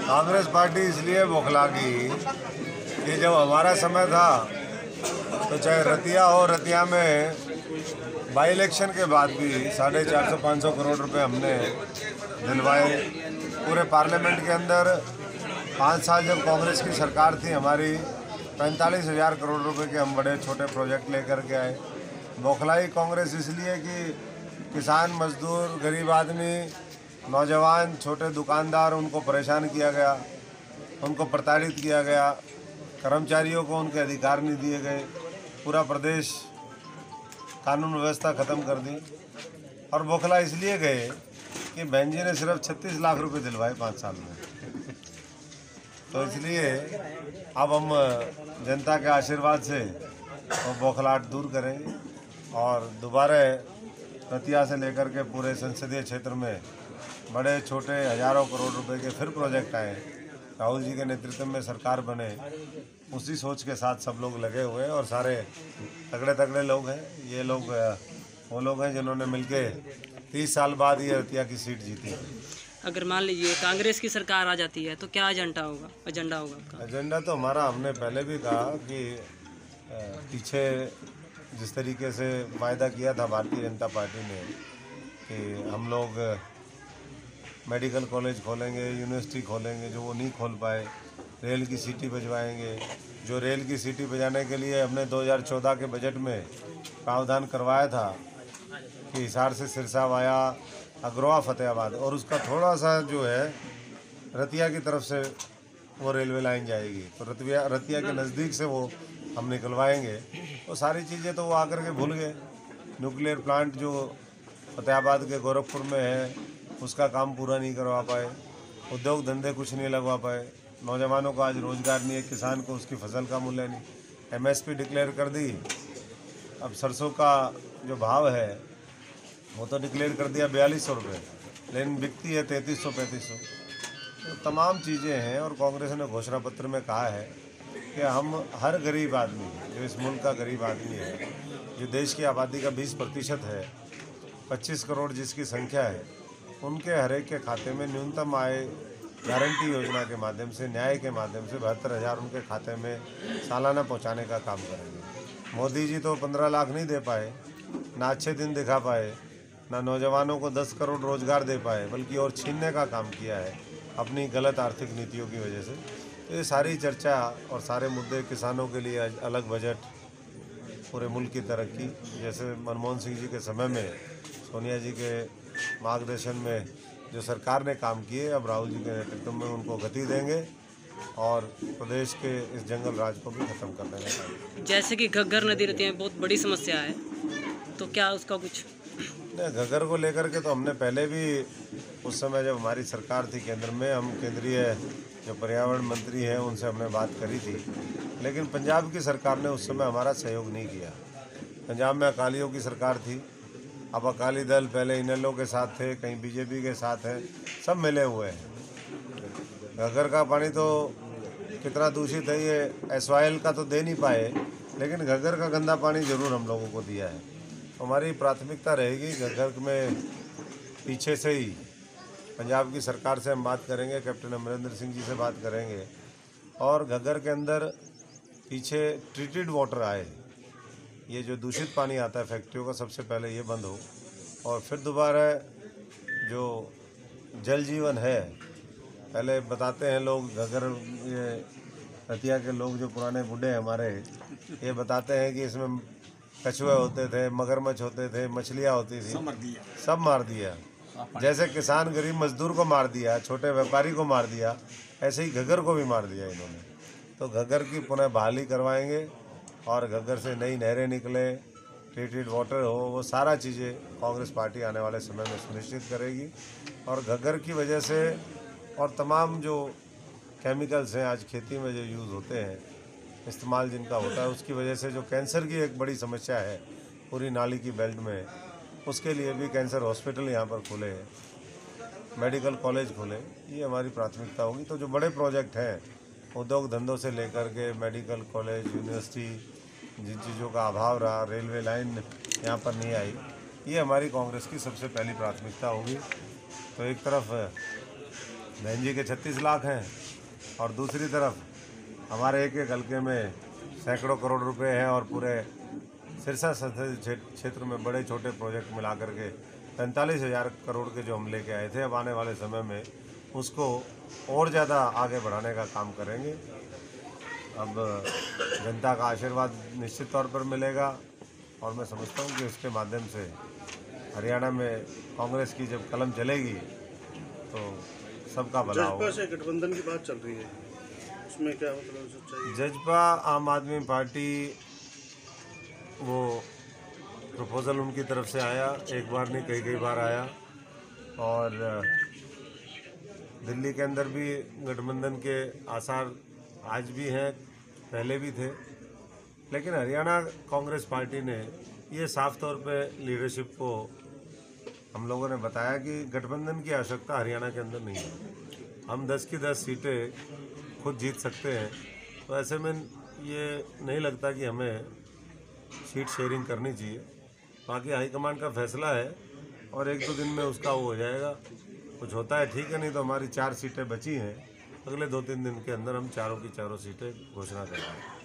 Congress party इसलिए बौखला गई कि जब हमारा समय था तो चाहे रतिया हो, रतिया में बाई इलेक्शन के बाद भी 450-500 करोड़ रुपए हमने दिलवाए। पूरे पार्लियामेंट के अंदर 5 साल जब कांग्रेस की सरकार थी हमारी, 45,000 करोड़ रुपए के हम बड़े छोटे प्रोजेक्ट लेकर के आए। बौखलाई कांग्रेस इसलिए कि किसान, मजदूर, गरीब आदमी, नौजवान, छोटे दुकानदार, उनको परेशान किया गया, उनको प्रताड़ित किया गया, कर्मचारियों को उनके अधिकार नहीं दिए गए, पूरा प्रदेश कानून व्यवस्था ख़त्म कर दी। और बौखला इसलिए गए कि बहन जी ने सिर्फ 36 लाख रुपए दिलवाए 5 साल में। तो इसलिए अब हम जनता के आशीर्वाद से वो बौखलाहट दूर करेंगे और दोबारा रतिया से लेकर के पूरे संसदीय क्षेत्र में बड़े छोटे हजारों करोड़ रुपए के फिर प्रोजेक्ट आए। राहुल जी के नेतृत्व में सरकार बने, उसी सोच के साथ सब लोग लगे हुए हैं और सारे तगड़े तगड़े लोग हैं। ये लोग वो लोग हैं जिन्होंने मिलके 30 साल बाद ये रतिया की सीट जीती। अगर मान लीजिए कांग्रेस की सरकार आ जाती है तो क्या एजेंडा होगा आपका? एजेंडा तो हमारा, हमने पहले भी कहा कि पीछे जिस तरीके से वायदा किया था भारतीय जनता पार्टी ने कि हम लोग मेडिकल कॉलेज खोलेंगे, यूनिवर्सिटी खोलेंगे, जो वो नहीं खोल पाए, रेल की सीटी बजवाएंगे। जो रेल की सीटी बजाने के लिए हमने 2014 के बजट में प्रावधान करवाया था कि हिसार से सिरसा वाया अग्रवा फतेहाबाद, और उसका थोड़ा सा जो है रतिया की तरफ से वो रेलवे लाइन जाएगी, तो रतिया के नज़दीक से वो हम निकलवाएंगे। तो सारी चीज़ें तो वो आकर के भूल गए। न्यूक्लियर प्लांट जो फतेहाबाद के गोरखपुर में है उसका काम पूरा नहीं करवा पाए, उद्योग धंधे कुछ नहीं लगवा पाए, नौजवानों को आज रोज़गार नहीं है, किसान को उसकी फसल का मूल्य नहीं। एमएसपी डिक्लेयर कर दी, अब सरसों का जो भाव है वो तो डिक्लेयर कर दिया 4200 रुपये, लेकिन बिकती है 3300-3500। तो तमाम चीज़ें हैं और कांग्रेस ने घोषणा पत्र में कहा है कि हम हर गरीब आदमी, जो इस मुल्क का गरीब आदमी है, जो देश की आबादी का 20% है, 25 करोड़ जिसकी संख्या है, उनके हर एक के खाते में न्यूनतम आय गारंटी योजना के माध्यम से, न्याय के माध्यम से 72,000 उनके खाते में सालाना पहुंचाने का काम करेंगे। मोदी जी तो 15 लाख नहीं दे पाए, ना अच्छे दिन दिखा पाए, ना नौजवानों को 10 करोड़ रोजगार दे पाए, बल्कि और छीनने का काम किया है अपनी गलत आर्थिक नीतियों की वजह से। तो ये सारी चर्चा और सारे मुद्दे, किसानों के लिए अलग बजट, पूरे मुल्क की तरक्की, जैसे मनमोहन सिंह जी के समय में सोनिया जी के मार्गदर्शन में जो सरकार ने काम किए, अब राहुल जी के नेतृत्व में उनको गति देंगे और प्रदेश के इस जंगल राज को भी खत्म कर देंगे। जैसे कि घग्गर नदी रहती है, बहुत बड़ी समस्या है, तो क्या उसका कुछ? नहीं, घग्गर को लेकर के तो हमने पहले भी, उस समय जब हमारी सरकार थी केंद्र में, हम केंद्रीय जो पर्यावरण मंत्री हैं उनसे हमने बात करी थी, लेकिन पंजाब की सरकार ने उस समय हमारा सहयोग नहीं किया। पंजाब में अकालियों की सरकार थी, अब अकाली दल पहले इनेलो के साथ थे, कहीं बीजेपी के साथ है, सब मिले हुए हैं। घग्गर का पानी तो कितना दूषित है, ये एसवाइएल का तो दे नहीं पाए, लेकिन घग्गर का गंदा पानी ज़रूर हम लोगों को दिया है। हमारी प्राथमिकता रहेगी घग्गर में, पीछे से ही पंजाब की सरकार से हम बात करेंगे, कैप्टन अमरिंदर सिंह जी से बात करेंगे, और घग्गर के अंदर पीछे ट्रीटेड वाटर आए, ये जो दूषित पानी आता है फैक्ट्रियों का, सबसे पहले ये बंद हो, और फिर दोबारा जो जल जीवन है, पहले बताते हैं लोग, घग्गर ये रतिया के लोग जो पुराने बूढ़े हैं हमारे, ये बताते हैं कि इसमें कछुए होते थे, मगरमच्छ होते थे, मछलियाँ होती थी, सब मार दिया। जैसे किसान गरीब मजदूर को मार दिया, छोटे व्यापारी को मार दिया, ऐसे ही घग्गर को भी मार दिया इन्होंने। तो घग्गर की पुनः बहाली करवाएंगे और घग्गर से नई नहरें निकले, ट्रीटेड वाटर हो, वो सारा चीज़ें कांग्रेस पार्टी आने वाले समय में सुनिश्चित करेगी। और घग्गर की वजह से और तमाम जो केमिकल्स हैं आज खेती में जो यूज़ होते हैं, इस्तेमाल जिनका होता है, उसकी वजह से जो कैंसर की एक बड़ी समस्या है पूरी नाली की बेल्ट में, उसके लिए भी कैंसर हॉस्पिटल यहाँ पर खुले, मेडिकल कॉलेज खुले, ये हमारी प्राथमिकता होगी। तो जो बड़े प्रोजेक्ट हैं, उद्योग धंधों से लेकर के मेडिकल कॉलेज, यूनिवर्सिटी, जिन चीज़ों का अभाव रहा, रेलवे लाइन यहाँ पर नहीं आई, ये हमारी कांग्रेस की सबसे पहली प्राथमिकता होगी। तो एक तरफ बहन जी के 36 लाख हैं और दूसरी तरफ हमारे एक एक हल्के में सैकड़ों करोड़ रुपए हैं और पूरे सिरसा संसदीय क्षेत्र में बड़े छोटे प्रोजेक्ट मिला करके 45,000 करोड़ के जो हम लेके आए थे, अब आने वाले समय में उसको और ज़्यादा आगे बढ़ाने का काम करेंगे। अब जनता का आशीर्वाद निश्चित तौर पर मिलेगा और मैं समझता हूँ कि उसके माध्यम से हरियाणा में कांग्रेस की जब कलम चलेगी तो सबका भला होगा। जजपा से गठबंधन की बात चल रही है, उसमें क्या मतलब सच्चाई है? जजपा आम आदमी पार्टी, वो प्रपोजल उनकी तरफ से आया, एक बार नहीं कई बार आया और दिल्ली के अंदर भी गठबंधन के आसार आज भी हैं, पहले भी थे, लेकिन हरियाणा कांग्रेस पार्टी ने ये साफ तौर पे लीडरशिप को हम लोगों ने बताया कि गठबंधन की आवश्यकता हरियाणा के अंदर नहीं है। हम 10 की 10 सीटें खुद जीत सकते हैं, तो ऐसे में ये नहीं लगता कि हमें सीट शेयरिंग करनी चाहिए। बाकी हाईकमान का फैसला है और 1-2 दिन में उसका वो हो जाएगा। कुछ होता है ठीक है, नहीं तो हमारी 4 सीटें बची हैं, अगले 2-3 दिन के अंदर हम चारों की चारों सीटें घोषणा करेंगे।